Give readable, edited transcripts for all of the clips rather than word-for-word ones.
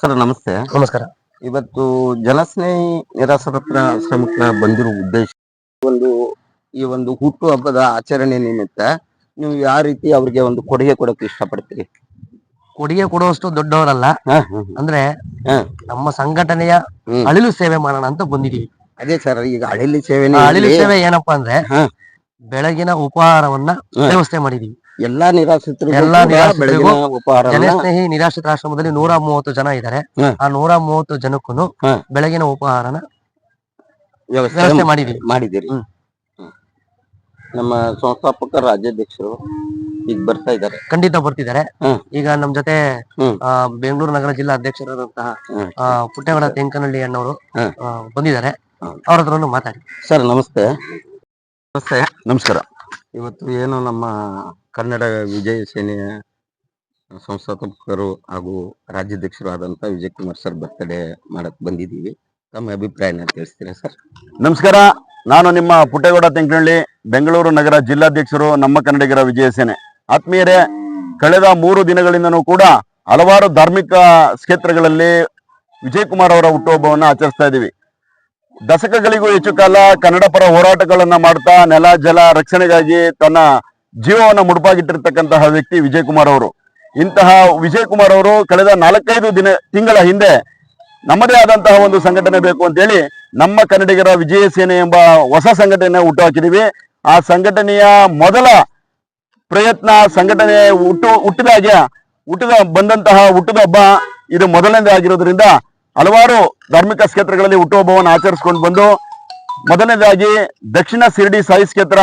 Sir ನಮಸ್ತೆ. ನಮಸ್ಕಾರ. ಇವತ್ತು ಜನಸ್ನೇಹಿ ನಿರಾಶ್ರಿತರ ಆಶ್ರಮಕ್ಕೆ ಬಂದಿರುವ ಉದ್ದೇಶ ಒಂದು ಈ ಒಂದು ಹುಟ್ಟು ಹಬ್ಬದ ಆಚರಣೆ ನಿಮಿತ್ತ ನೀವು ಯಾವ ರೀತಿ ಅವ್ರಿಗೆ ಒಂದು ಕೊಡುಗೆ ಕೊಡಕ್ಕೆ ಇಷ್ಟಪಡ್ತೀರಿ? ಕೊಡುಗೆ ಕೊಡುವಷ್ಟು ದೊಡ್ಡವರಲ್ಲ, ಅಂದ್ರೆ ನಮ್ಮ ಸಂಘಟನೆಯ ಅಳಿಲು ಸೇವೆ ಮಾಡೋಣ ಅಂತ ಬಂದಿದೀವಿ. ಅದೇ ಸರ್, ಈಗ ಅಳಿಲು ಅಳಿಲು ಸೇವೆ ಏನಪ್ಪಾ ಅಂದ್ರೆ ಬೆಳಗಿನ ಉಪಹಾರವನ್ನ ವ್ಯವಸ್ಥೆ ಮಾಡಿದೀವಿ. ಎಲ್ಲಾ ನಿರಾಶ್ರಿತರು ಜನಸ್ನೇಹಿ ನಿರಾಶ್ರಿತ ಆಶ್ರಮದಲ್ಲಿ 130 ಜನ ಇದ್ದಾರೆ. ಆ 130 ಜನಕ್ಕೂ ಬೆಳಗಿನ ಉಪಹಾರನ ವ್ಯವಸ್ಥೆ ಮಾಡಿದಿರಿ. ನಮ್ಮ ಸಂಸ್ಥಾಪಕ ರಾಜ್ಯಾಧ್ಯಕ್ಷರು ಈಗ ಬರ್ತಾ ಇದ್ದಾರೆ. ಖಂಡಿತ ಬರ್ತಿದ್ದಾರೆ. ಈಗ ನಮ್ ಜೊತೆ ಬೆಂಗಳೂರು ನಗರ ಜಿಲ್ಲಾ ಅಧ್ಯಕ್ಷರಾದಂತಹ ಪುಟ್ಟೇಗೌಡ ತೆಂಕನಹಳ್ಳಿ ಅಣ್ಣವರು ಬಂದಿದ್ದಾರೆ. ಅವ್ರ ಹತ್ರನು ಮಾತಾಡಿ. ಸರ್ ನಮಸ್ತೆ. ನಮಸ್ತೆ. ನಮಸ್ಕಾರ. ಇವತ್ತು ಏನು ನಮ್ಮ ಕನ್ನಡ ವಿಜಯ ಸೇನೆಯ ಸಂಸ್ಥಾಪಕರು ಹಾಗೂ ರಾಜ್ಯಾಧ್ಯಕ್ಷರು ಆದಂತ ವಿಜಯ್ ಕುಮಾರ್ ಸರ್ ಬರ್ತ್ಡೇ ಮಾಡಕ್ ಬಂದಿದ್ದೀವಿ. ತಮ್ಮ ಅಭಿಪ್ರಾಯನ ತಿಳಿಸ್ತೀರಾ ಸರ್? ನಮಸ್ಕಾರ. ನಾನು ನಿಮ್ಮ ಪುಟ್ಟೇಗೌಡ ತೆಂಕನಹಳ್ಳಿ, ಬೆಂಗಳೂರು ನಗರ ಜಿಲ್ಲಾಧ್ಯಕ್ಷರು, ನಮ್ಮ ಕನ್ನಡಿಗರ ವಿಜಯ ಸೇನೆ. ಆತ್ಮೀಯರೇ, ಕಳೆದ 3 ದಿನಗಳಿಂದನೂ ಕೂಡ ಹಲವಾರು ಧಾರ್ಮಿಕ ಕ್ಷೇತ್ರಗಳಲ್ಲಿ ವಿಜಯ್ ಕುಮಾರ್ ಅವರ ಹುಟ್ಟುಹಬ್ಬವನ್ನು ಆಚರಿಸ್ತಾ ಇದ್ದೀವಿ. ದಶಕಗಳಿಗೂ ಹೆಚ್ಚು ಕಾಲ ಕನ್ನಡ ಪರ ಹೋರಾಟಗಳನ್ನ ಮಾಡ್ತಾ ನೆಲ ಜಲ ರಕ್ಷಣೆಗಾಗಿ ತನ್ನ ಜೀವವನ್ನು ಮುಡುಪಾಗಿಟ್ಟಿರ್ತಕ್ಕಂತಹ ವ್ಯಕ್ತಿ ವಿಜಯ್ ಕುಮಾರ್ ಅವರು. ಇಂತಹ ವಿಜಯ್ ಕುಮಾರ್ ಅವರು ಕಳೆದ 4-5 ತಿಂಗಳ ಹಿಂದೆ ನಮ್ಮದೇ ಆದಂತಹ ಒಂದು ಸಂಘಟನೆ ಬೇಕು ಅಂತೇಳಿ ನಮ್ಮ ಕನ್ನಡಿಗರ ವಿಜಯ ಸೇನೆ ಎಂಬ ಹೊಸ ಸಂಘಟನೆ ಹುಟ್ಟುಹಾಕಿದೀವಿ. ಆ ಸಂಘಟನೆಯ ಮೊದಲ ಪ್ರಯತ್ನ, ಸಂಘಟನೆ ಬಂದಂತಹ ಹುಟ್ಟದ ಹಬ್ಬ ಇದು ಮೊದಲನೇದಾಗಿರೋದ್ರಿಂದ ಹಲವಾರು ಧಾರ್ಮಿಕ ಕ್ಷೇತ್ರಗಳಲ್ಲಿ ಹುಟ್ಟುಹಬ್ಬವನ್ನು ಆಚರಿಸಿಕೊಂಡು ಬಂದು, ಮೊದಲನೇದಾಗಿ ದಕ್ಷಿಣ ಶಿರಡಿ ಸಾಯಿ ಕ್ಷೇತ್ರ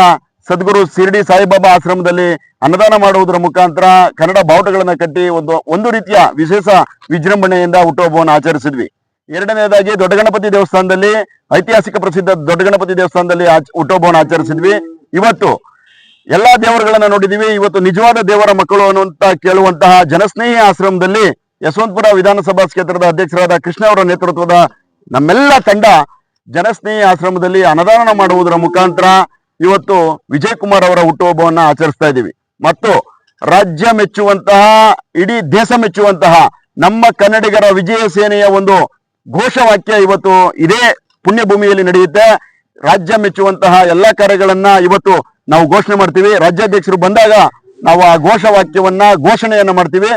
ಸದ್ಗುರು ಶಿರಡಿ ಸಾಯಿಬಾಬಾ ಆಶ್ರಮದಲ್ಲಿ ಅನ್ನದಾನ ಮಾಡುವುದರ ಮುಖಾಂತರ ಕನ್ನಡ ಬಾವುಟಗಳನ್ನ ಕಟ್ಟಿ ಒಂದು ರೀತಿಯ ವಿಶೇಷ ವಿಜೃಂಭಣೆಯಿಂದ ಹುಟ್ಟುಹಬ್ಬವನ್ನು ಆಚರಿಸಿದ್ವಿ. ಎರಡನೇದಾಗಿ ದೊಡ್ಡ ಗಣಪತಿ ದೇವಸ್ಥಾನದಲ್ಲಿ, ಐತಿಹಾಸಿಕ ಪ್ರಸಿದ್ಧ ದೊಡ್ಡ ಗಣಪತಿ ದೇವಸ್ಥಾನದಲ್ಲಿ ಹುಟ್ಟುಹಬ್ಬವನ್ನು ಆಚರಿಸಿದ್ವಿ. ಇವತ್ತು ಎಲ್ಲಾ ದೇವರುಗಳನ್ನ ನೋಡಿದೀವಿ. ಇವತ್ತು ನಿಜವಾದ ದೇವರ ಮಕ್ಕಳು ಅನ್ನುವಂತ ಕೇಳುವಂತಹ ಜನಸ್ನೇಹಿ ಆಶ್ರಮದಲ್ಲಿ ಯಶವಂತಪುರ ವಿಧಾನಸಭಾ ಕ್ಷೇತ್ರದ ಅಧ್ಯಕ್ಷರಾದ ಕೃಷ್ಣ ಅವರ ನೇತೃತ್ವದ ನಮ್ಮೆಲ್ಲ ತಂಡ ಜನಸ್ನೇಹಿ ಆಶ್ರಮದಲ್ಲಿ ಅನ್ನದಾನ ಮಾಡುವುದರ ಮುಖಾಂತರ ಇವತ್ತು ವಿಜಯ್ ಕುಮಾರ್ ಅವರ ಹುಟ್ಟುಹಬ್ಬವನ್ನ ಆಚರಿಸ್ತಾ ಇದ್ದೀವಿ. ಮತ್ತು ರಾಜ್ಯ ಮೆಚ್ಚುವಂತಹ, ಇಡೀ ದೇಶ ಮೆಚ್ಚುವಂತಹ ನಮ್ಮ ಕನ್ನಡಿಗರ ವಿಜಯ ಸೇನೆಯ ಒಂದು ಘೋಷವಾಕ್ಯ ಇವತ್ತು ಇದೇ ಪುಣ್ಯಭೂಮಿಯಲ್ಲಿ ನಡೆಯುತ್ತೆ. ರಾಜ್ಯ ಮೆಚ್ಚುವಂತಹ ಎಲ್ಲಾ ಕಾರ್ಯಗಳನ್ನ ಇವತ್ತು ನಾವು ಘೋಷಣೆ ಮಾಡ್ತೀವಿ. ರಾಜ್ಯಾಧ್ಯಕ್ಷರು ಬಂದಾಗ ನಾವು ಆ ಘೋಷಣೆಯನ್ನ ಮಾಡ್ತೀವಿ.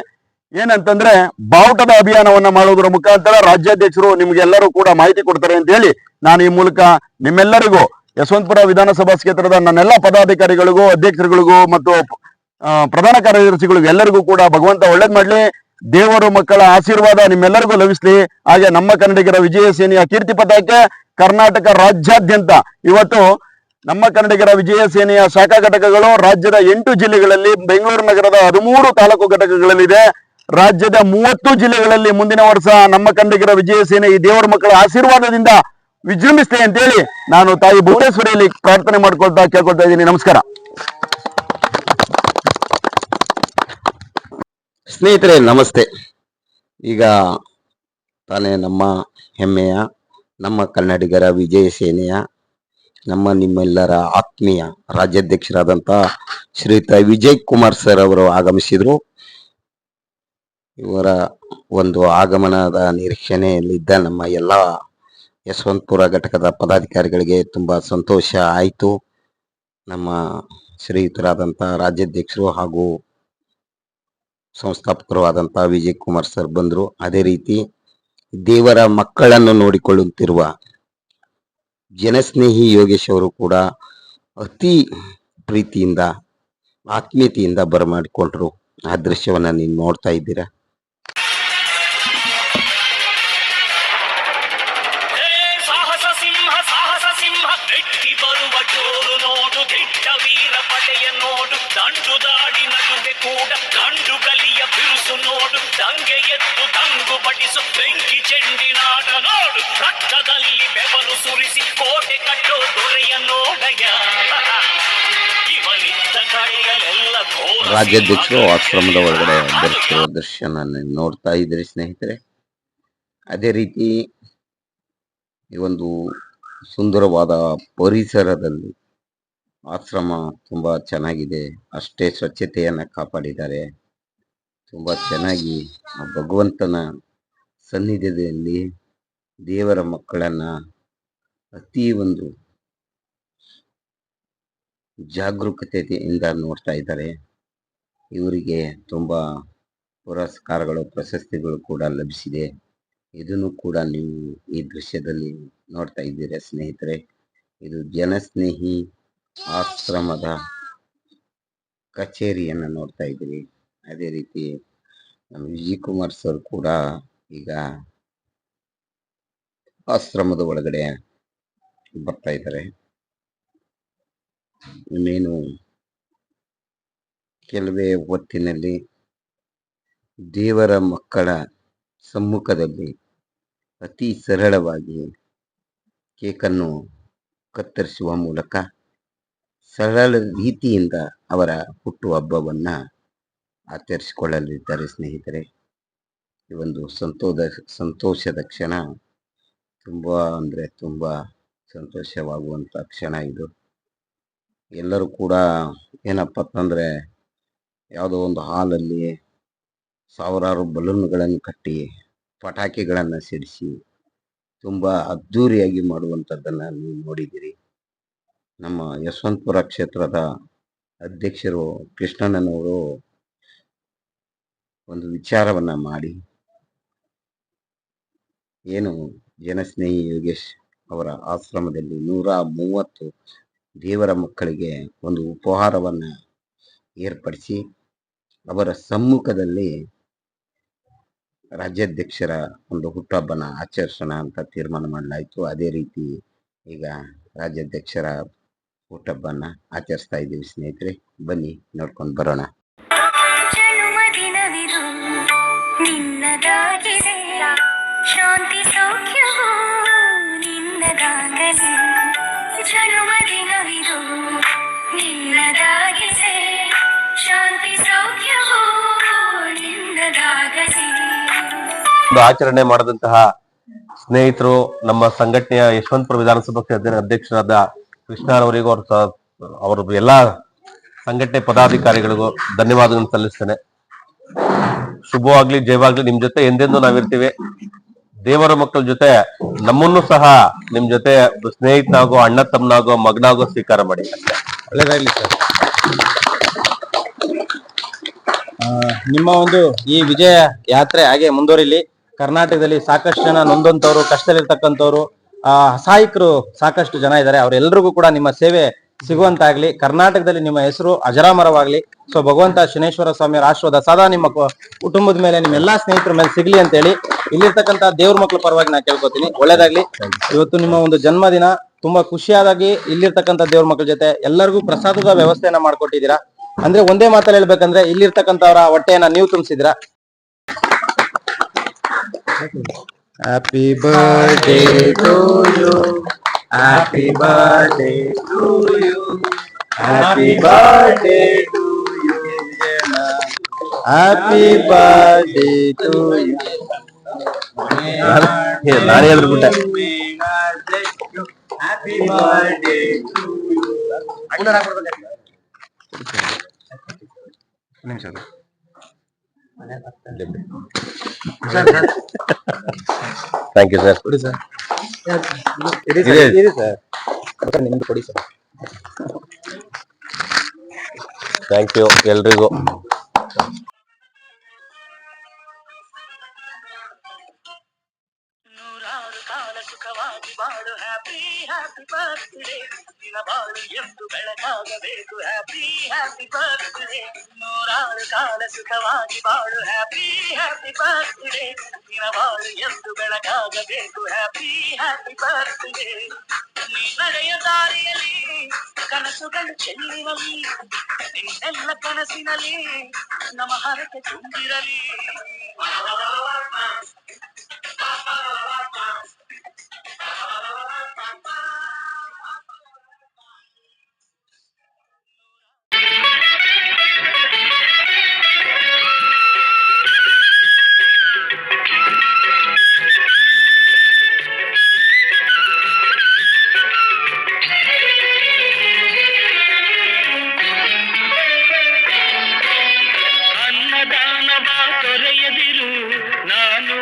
ಏನಂತಂದ್ರೆ, ಬಾವುಟದ ಅಭಿಯಾನವನ್ನ ಮಾಡುವುದರ ಮುಖಾಂತರ ರಾಜ್ಯಾಧ್ಯಕ್ಷರು ನಿಮ್ಗೆಲ್ಲರೂ ಕೂಡ ಮಾಹಿತಿ ಕೊಡ್ತಾರೆ ಅಂತ ಹೇಳಿ ನಾನು ಈ ಮೂಲಕ ನಿಮ್ಮೆಲ್ಲರಿಗೂ, ಯಶವಂತಪುರ ವಿಧಾನಸಭಾ ಕ್ಷೇತ್ರದ ನನ್ನೆಲ್ಲ ಪದಾಧಿಕಾರಿಗಳಿಗೂ, ಅಧ್ಯಕ್ಷರುಗಳಿಗೂ ಮತ್ತು ಪ್ರಧಾನ ಕಾರ್ಯದರ್ಶಿಗಳಿಗೂ ಎಲ್ಲರಿಗೂ ಕೂಡ ಭಗವಂತ ಒಳ್ಳೇದ್ ಮಾಡ್ಲಿ, ದೇವರು ಮಕ್ಕಳ ಆಶೀರ್ವಾದ ನಿಮ್ಮೆಲ್ಲರಿಗೂ ಲಭಿಸ್ಲಿ. ಹಾಗೆ ನಮ್ಮ ಕನ್ನಡಿಗರ ವಿಜಯ ಸೇನೆಯ ಕೀರ್ತಿ ಪತಾಕೆ ಕರ್ನಾಟಕ ರಾಜ್ಯಾದ್ಯಂತ ಇವತ್ತು ನಮ್ಮ ಕನ್ನಡಿಗರ ವಿಜಯ ಸೇನೆಯ ಶಾಖಾ ಘಟಕಗಳು ರಾಜ್ಯದ 8 ಜಿಲ್ಲೆಗಳಲ್ಲಿ, ಬೆಂಗಳೂರು ನಗರದ 13 ತಾಲೂಕು ಘಟಕಗಳಲ್ಲಿದೆ. ರಾಜ್ಯದ 30 ಜಿಲ್ಲೆಗಳಲ್ಲಿ ಮುಂದಿನ ವರ್ಷ ನಮ್ಮ ಕನ್ನಡಿಗರ ವಿಜಯ ಸೇನೆ ಈ ದೇವರ ಮಕ್ಕಳ ಆಶೀರ್ವಾದದಿಂದ ವಿಜೃಂಭಿಸ್ತೆ ಅಂತೇಳಿ ನಾನು ತಾಯಿ ಭುವನೇಶ್ವರಿಯಲ್ಲಿ ಪ್ರಾರ್ಥನೆ ಕೇಳ್ಕೊಳ್ತಾ ಇದ್ದೀನಿ. ನಮಸ್ಕಾರ. ಸ್ನೇಹಿತರೆ ನಮಸ್ತೆ. ಈಗ ತಾನೇ ನಮ್ಮ ಹೆಮ್ಮೆಯ, ನಮ್ಮ ಕನ್ನಡಿಗರ ವಿಜಯ ಸೇನೆಯ, ನಿಮ್ಮೆಲ್ಲರ ಆತ್ಮೀಯ ರಾಜ್ಯಾಧ್ಯಕ್ಷರಾದಂಥ ಶ್ರೀಯುತ ವಿಜಯ್ ಕುಮಾರ್ ಸರ್ ಅವರು ಆಗಮಿಸಿದ್ರು. ಇವರ ಒಂದು ಆಗಮನದ ನಿರೀಕ್ಷಣೆಯಲ್ಲಿದ್ದ ನಮ್ಮ ಎಲ್ಲ ಯಶವಂತಪುರ ಘಟಕದ ಪದಾಧಿಕಾರಿಗಳಿಗೆ ತುಂಬಾ ಸಂತೋಷ ಆಯಿತು. ನಮ್ಮ ಶ್ರೀಯುತರಾದಂಥ ರಾಜ್ಯಾಧ್ಯಕ್ಷರು ಹಾಗೂ ಸಂಸ್ಥಾಪಕರು ಆದಂಥ ವಿಜಯ್ ಕುಮಾರ್ ಸರ್ ಬಂದರು. ಅದೇ ರೀತಿ ದೇವರ ಮಕ್ಕಳನ್ನು ನೋಡಿಕೊಳ್ಳುತ್ತಿರುವ ಜನಸ್ನೇಹಿ ಯೋಗೇಶ್ ಅವರು ಕೂಡ ಅತಿ ಪ್ರೀತಿಯಿಂದ, ಆತ್ಮೀಯತೆಯಿಂದ ಬರಮಾಡಿಕೊಂಡ್ರು. ಆ ದೃಶ್ಯವನ್ನ ನೀವು ನೋಡ್ತಾ ಇದ್ದೀರಾ. ರಾಜ್ಯಾಧ್ಯಕ್ಷರು ಆಶ್ರಮದ ಒಳಗಡೆ ಬರುತ್ತಿರುವ ದೃಶ್ಯನ ನೋಡ್ತಾ ಇದ್ರಿ ಸ್ನೇಹಿತರೆ. ಅದೇ ರೀತಿ ಈ ಒಂದು ಸುಂದರವಾದ ಪರಿಸರದಲ್ಲಿ ಆಶ್ರಮ ತುಂಬಾ ಚೆನ್ನಾಗಿದೆ. ಅಷ್ಟೇ ಸ್ವಚ್ಛತೆಯನ್ನ ಕಾಪಾಡಿದ್ದಾರೆ. ತುಂಬಾ ಚೆನ್ನಾಗಿ ಭಗವಂತನ ಸನ್ನಿಧ್ಯದಲ್ಲಿ ದೇವರ ಮಕ್ಕಳನ್ನ ಅತಿ ಒಂದು ಜಾಗರೂಕತೆಯಿಂದ ನೋಡ್ತಾ ಇದ್ದಾರೆ. ಇವರಿಗೆ ತುಂಬಾ ಪುರಸ್ಕಾರಗಳು ಪ್ರಶಸ್ತಿಗಳು ಕೂಡ ಲಭಿಸಿದೆ. ಇದನ್ನು ಕೂಡ ನೀವು ಈ ದೃಶ್ಯದಲ್ಲಿ ನೋಡ್ತಾ ಇದ್ದೀರಾ ಸ್ನೇಹಿತರೆ. ಇದು ಜನಸ್ನೇಹಿ ಆಶ್ರಮದ ಕಚೇರಿಯನ್ನು ನೋಡ್ತಾ ಇದ್ದೀರಿ. ಅದೇ ರೀತಿ ನಮ್ಮ ವಿಜಯ್ ಕುಮಾರ್ ಸರ್ ಕೂಡ ಈಗ ಆಶ್ರಮದ ಒಳಗಡೆ ಬರ್ತಾ ಇದ್ದಾರೆ. ಇನ್ನೇನು ಕೆಲವೇ ಹೊತ್ತಿನಲ್ಲಿ ದೇವರ ಮಕ್ಕಳ ಸಮ್ಮುಖದಲ್ಲಿ ಅತಿ ಸರಳವಾಗಿ ಕೇಕನ್ನು ಕತ್ತರಿಸುವ ಮೂಲಕ ಸರಳ ರೀತಿಯಿಂದ ಅವರ ಹುಟ್ಟುಹಬ್ಬವನ್ನ ಆಚರಿಸಿಕೊಳ್ಳಲಿದ್ದಾರೆ ಸ್ನೇಹಿತರೆ. ಈ ಒಂದು ಸಂತೋಷದ ಕ್ಷಣ ತುಂಬಾ ಅಂದ್ರೆ ತುಂಬಾ ಸಂತೋಷವಾಗುವಂತ ಕ್ಷಣ ಇದು. ಎಲ್ಲರೂ ಕೂಡ ಏನಪ್ಪ ಅಂತಂದ್ರೆ ಯಾವುದೋ ಒಂದು ಹಾಲಲ್ಲಿ ಸಾವಿರಾರು ಬಲೂನ್ಗಳನ್ನು ಕಟ್ಟಿ ಪಟಾಕಿಗಳನ್ನು ಸಿಡಿಸಿ ತುಂಬಾ ಅದ್ಧೂರಿಯಾಗಿ ಮಾಡುವಂಥದ್ದನ್ನ ನೀವು ನೋಡಿದ್ದೀರಿ. ನಮ್ಮ ಯಶವಂತಪುರ ಕ್ಷೇತ್ರದ ಅಧ್ಯಕ್ಷರು ಕೃಷ್ಣಣ್ಣನವರು ಒಂದು ವಿಚಾರವನ್ನ ಮಾಡಿ ಏನು ಜನಸ್ನೇಹಿ ಯೋಗೇಶ್ ಅವರ ಆಶ್ರಮದಲ್ಲಿ 130 ದೇವರ ಮಕ್ಕಳಿಗೆ ಒಂದು ಉಪಹಾರವನ್ನ ಏರ್ಪಡಿಸಿ ಅವರ ಸಮ್ಮುಖದಲ್ಲಿ ರಾಜ್ಯಾಧ್ಯಕ್ಷರ ಒಂದು ಹುಟ್ಟುಹಬ್ಬನ ಆಚರಿಸೋಣ ಅಂತ ತೀರ್ಮಾನ ಮಾಡಲಾಯಿತು. ಅದೇ ರೀತಿ ಈಗ ರಾಜ್ಯಾಧ್ಯಕ್ಷರ ಹುಟ್ಟುಹಬ್ಬನ ಆಚರಿಸ್ತಾ ಇದ್ದೀವಿ ಸ್ನೇಹಿತರೆ. ಬನ್ನಿ ನೋಡ್ಕೊಂಡು ಬರೋಣ. ಶಾಂತಿ ಸೌಖ್ಯವೂ ನಿನ್ನದಾಗಲಿ, ಜನ್ಮದಿನವಿದು ನಿನ್ನದಾಗಿಸೆ, ಶಾಂತಿ ಸೌಖ್ಯವೂ ನಿನ್ನದಾಗಲಿ. ಆಚರಣೆ ಮಾಡಿದಂತಹ ಸ್ನೇಹಿತರು, ನಮ್ಮ ಸಂಘಟನೆಯ ಯಶವಂತಪುರ ವಿಧಾನಸಭಾ ಅಧ್ಯಕ್ಷರಾದ ಕೃಷ್ಣರವರಿಗೂ ಅವರ ಎಲ್ಲಾ ಸಂಘಟನೆ ಪದಾಧಿಕಾರಿಗಳಿಗೂ ಧನ್ಯವಾದಗಳನ್ನು ಸಲ್ಲಿಸ್ತೇನೆ. ಶುಭವಾಗ್ಲಿ, ಜಯವಾಗ್ಲಿ. ನಿಮ್ ಜೊತೆ ಎಂದೆಂದು ನಾವಿರ್ತೀವಿ. ದೇವರ ಮಕ್ಕಳ ಜೊತೆ ನಮ್ಮನ್ನು ಸಹ ನಿಮ್ ಜೊತೆ ಸ್ನೇಹಿತನಾಗೋ, ಅಣ್ಣ ತಮ್ಮನಾಗೋ, ಮಗನಾಗೋ ಸ್ವೀಕಾರ ಮಾಡಿ. ಒಳ್ಳೆದಾಗ್ಲಿ ಸರ್. ನಿಮ್ಮ ಒಂದು ಈ ವಿಜಯ ಯಾತ್ರೆ ಹಾಗೆ ಮುಂದುವರಿಲಿ. ಕರ್ನಾಟಕದಲ್ಲಿ ಸಾಕಷ್ಟು ಜನ ನೊಂದಂತವ್ರು, ಕಷ್ಟದಲ್ಲಿರ್ತಕ್ಕಂಥವ್ರು, ಅಸಹಾಯಕರು ಸಾಕಷ್ಟು ಜನ ಇದ್ದಾರೆ. ಅವರೆಲ್ಲರಿಗೂ ಕೂಡ ನಿಮ್ಮ ಸೇವೆ ಸಿಗುವಂತಾಗ್ಲಿ. ಕರ್ನಾಟಕದಲ್ಲಿ ನಿಮ್ಮ ಹೆಸರು ಅಜರಾಮರವಾಗ್ಲಿ. ಸೊ ಭಗವಂತ ಶನೇಶ್ವರ ಸ್ವಾಮಿಯವರ ಆಶೀರ್ವಾದ ಸದಾ ನಿಮ್ಮ ಕುಟುಂಬದ ಮೇಲೆ, ನಿಮ್ಮ ಎಲ್ಲಾ ಸ್ನೇಹಿತರ ಮೇಲೆ ಸಿಗ್ಲಿ ಅಂತ ಹೇಳಿ ಇಲ್ಲಿರ್ತಕ್ಕಂಥ ದೇವ್ರ ಮಕ್ಕಳ ಪರವಾಗಿ ನಾ ಕೇಳ್ಕೊತೀನಿ. ಒಳ್ಳೇದಾಗ್ಲಿ. ಇವತ್ತು ನಿಮ್ಮ ಒಂದು ಜನ್ಮದಿನ. ತುಂಬಾ ಖುಷಿಯಾದಾಗಿ ಇಲ್ಲಿರ್ತಕ್ಕಂಥ ದೇವ್ರ ಮಕ್ಕಳ ಜೊತೆ ಎಲ್ಲರಿಗೂ ಪ್ರಸಾದದ ವ್ಯವಸ್ಥೆಯನ್ನ ಮಾಡ್ಕೊಟ್ಟಿದ್ದೀರಾ. ಅಂದ್ರೆ ಒಂದೇ ಮಾತಲ್ಲಿ ಹೇಳ್ಬೇಕಂದ್ರೆ ಇಲ್ಲಿರ್ತಕ್ಕಂಥವ್ರ ಹೊಟ್ಟೆಯನ್ನ ನೀವು ತುಂಬಿಸಿದ್ದೀರಾ. Happy birthday to you, happy birthday to you, happy birthday to you, happy birthday to you. ನಾನು ಹೇಳ್ಬಿಟ್ಟೆ. Happy birthday to you. Thank you sir. ಕೊಡಿ ಸರ್, ನಿಮ್ದು ಕೊಡಿ ಸರ್. ಥ್ಯಾಂಕ್ ಯು ಎಲ್ರಿಗೂ. ಸುಖವಾಗಿ ಬಾಳು, ಹ್ಯಾಪಿ ಹ್ಯಾಪಿ ಬರ್ತ್ಡೇ, ನಿನ್ನ ಬಾಳು ಎಂದು ಬೆಳಕಾಗಬೇಕು, ಹ್ಯಾಪಿ ಹ್ಯಾಪಿ ಬರ್ತ್ಡೇ. 100 ಕಾಲ ಸುಖವಾಗಿ ಬಾಳು, ಹ್ಯಾಪಿ ಹ್ಯಾಪಿ ಬರ್ತ್ಡೇ, ನಿನ್ನ ಬಾಳು ಎಂದು ಬೆಳಕಾಗಬೇಕು, ಹ್ಯಾಪಿ ಹ್ಯಾಪಿ ಬರ್ತ್ಡೇ. ನೀ ನಡೆಯ ದಾರಿಯಲ್ಲಿ ಕನಸುಗಳು ಚೆಲ್ಲಿರಲಿ, ನಿನ್ನೆಲ್ಲ ಕನಸಿನಲ್ಲಿ ನಮ್ಮ ಹರಕೆ ತುಂಬಿರಲಿ. ಅನ್ನದಾನವ ತೊರೆಯದಿರು, ನಾನು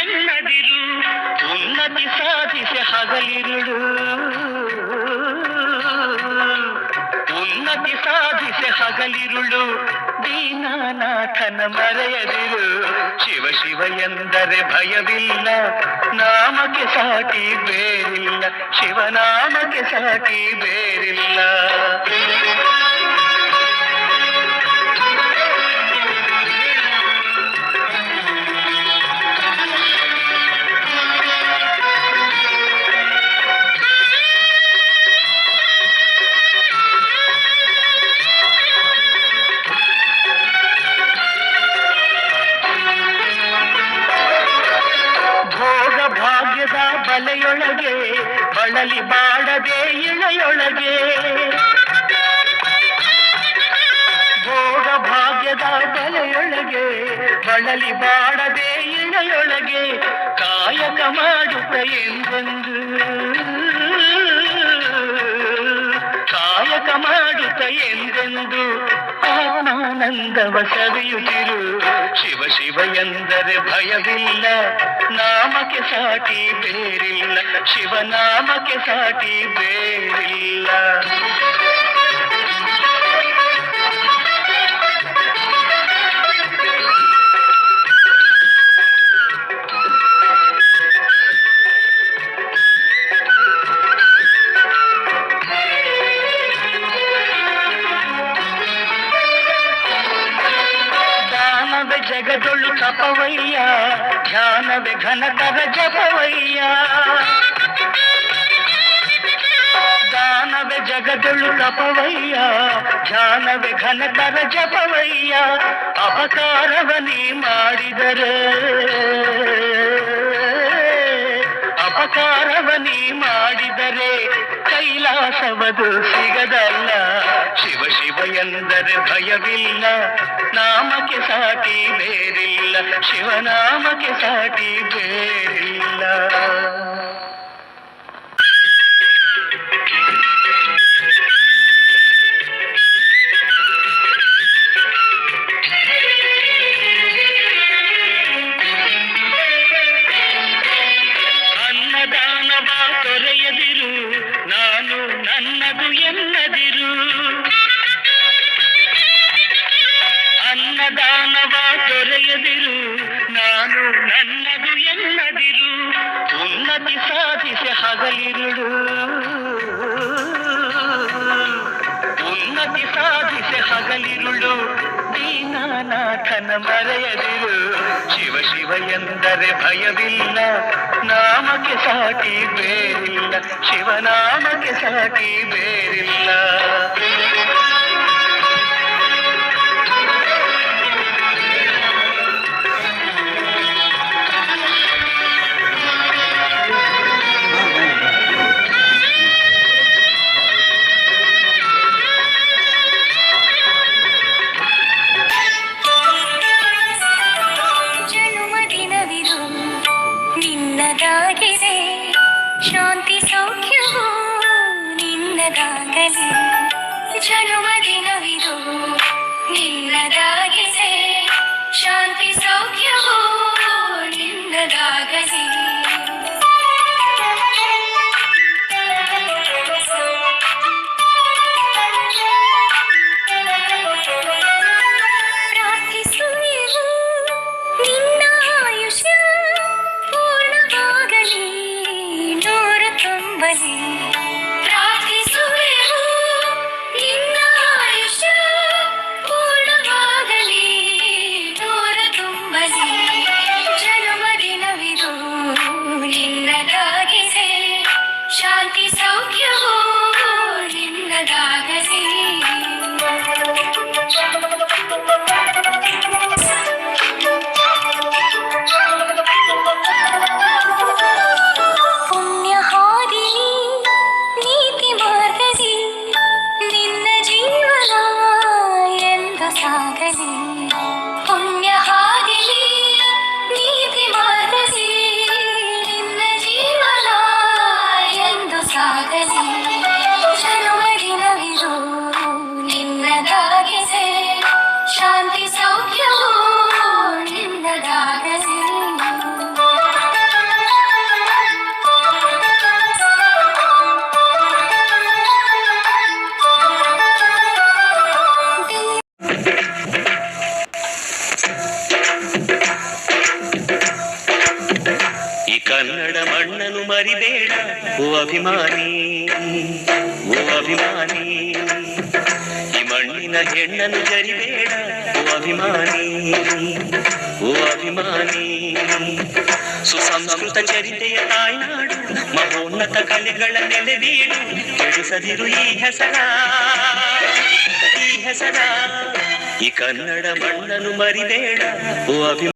ಎನ್ನದಿರು ಉನ್ನತಿ ಸಾಧಿಸಿ ಹಗಲಿರುಳು ಉನ್ನತಿ ಸಾಧಿಸಿ ಹಗಲಿರುಳು ದೀನನಾಥನ ಮರೆಯದಿರು ಶಿವ ಶಿವ ಎಂದರೆ ಭಯವಿಲ್ಲ ನಾಮಕ್ಕೆ ಸಾಟಿ ಬೇರಿಲ್ಲ ಶಿವನಾಮಕ್ಕೆ ಸಾಟಿ ಬೇರಿಲ್ಲ ಬಲೆಯೊಳಗೆ ಬಳಲಿ ಬಾಡದೆ ಇಳೆಯೊಳಗೆ ಭೋಗ ಭಾಗ್ಯದ ಬಲೆಯೊಳಗೆ ಬಳಲಿ ಬಾಡದೆ ಇಳೆಯೊಳಗೆ ಕಾಯಕ ಮಾಡುತ್ತ ಎಂದೆಂದು ಕಾಯಕ ಮಾಡುತ್ತ ಎಂದೆಂದು ಆನಂದವ ಸವಿಯುತ್ತಿರು ಶಿವ ಶಿವ ಎಂದರೆ ಭಯವಿಲ್ಲ ನಾಮಕ್ಕೆ ಸಾಟಿ ಬೇರಿಲ್ಲ ಶಿವನಾಮಕ್ಕೆ ಸಾಟಿ ಬೇರಿಲ್ಲ ಜಗದೊಳು ತಪವಯ್ಯ ಧ್ಯಾನವೇ ಘನತರ ಜಪವಯ್ಯ ದಾನವೇ ಜಗದೊಳು ತಪವಯ್ಯ ಧ್ಯಾನವೇ ಘನತರ ಜಪವಯ್ಯ ಅಪಕಾರವನಿ ಮಾಡಿದರೆ ಅಪಕಾರವನಿ ಮಾಡಿದರೆ ಕೈಲಾಸವದು ಸಿಗದಲ್ಲ ಶಿವ ಶಿವ ಎಂದರೆ ಭಯವಿಲ್ಲ ನಾಮಕ್ಕೆ ಸಾಟಿ ಬೇರಿಲ್ಲ ಶಿವನಾಮಕ್ಕೆ ಸಾಟಿ ಬೇರಿಲ್ಲ ಅನ್ನದಾನವ ತೊರೆಯದಿರು ನಾನು ನನ್ನದು ಎನ್ನದಿರು ಅನ್ನದಾನವ ತೊರೆಯದಿರು ನಾನು ನನ್ನದು ಎನ್ನದಿರು ಉನ್ನತಿ ಸಾಧಿಸಿ ಹಗಲಿರುಳು ಉನ್ನತಿ ಸಾಧಿಸಿ ಹಗಲಿರುಳು ದೀನನಾಥನ ಮರೆಯದಿರು ಶಿವ ಶಿವ ಎಂದರೆ ಭಯವಿಲ್ಲ ನಾಮಕ್ಕೆ ಸಾಟಿ ಬೇರಿಲ್ಲ ಶಿವನಾಮಕ್ಕೆ ಸಾಟಿ ಬೇರಿಲ್ಲ ಶಾಂತಿ ಸೌಖ್ಯವೂ ನಿನ್ನದಾಗಲಿ ಜನ್ಮದಿನವಿದು ನಿನ್ನದಾಗಿದೆ ಶಾಂತಿ ಸೌಖ್ಯವೂ ನಿನ್ನದಾಗಲಿ ಪ್ರಾರ್ಥಿಸುವೆವು ನಿನ್ನ ಆಯುಷ್ಯ ಪೂರ್ಣವಾಗಲಿ ತುಂಬಲಿ ಪ್ರಾರ್ಥಿಸುವೆವು ನಿನ್ನ ಆಯುಷ್ಯ ಪೂರ್ಣವಾಗಲಿ ದೂರ ತುಂಬಲಿ ಜನ್ಮದಿನವಿದು ನಿನ್ನದಾಗಿದೆ ಶಾಂತಿ ಸೌಖ್ಯವೂ ನಿನ್ನದಾಗಲಿ ಪುಣ್ಯ ಹಾದಿಲಿ ಕನ್ನಡ ಮಣ್ಣನ್ನು ಮರಿಬೇಡ ಓ ಅಭಿಮಾನಿ, ಓ ಅಭಿಮಾನಿ. ಈ ಮಣ್ಣಿನ ಹೆಣ್ಣನ್ನು ಜರಿಬೇಡ ಓ ಅಭಿಮಾನಿ, ಓ ಅಭಿಮಾನಿ. ಸುಸಂಸ್ಕೃತ ಚರಿತೆಯ ತಾಯ್ನಾಡು, ಮಹೋನ್ನತ ಕಲೆಗಳ ನೆಲೆಬೀಡು. ಕೆಡಿಸದಿರು ಈ ಹೆಸರ, ಈ ಹೆಸರ. ಈ ಕನ್ನಡ ಮಣ್ಣನ್ನು ಮರಿಬೇಡ ಓ ಅಭಿಮಾನಿ.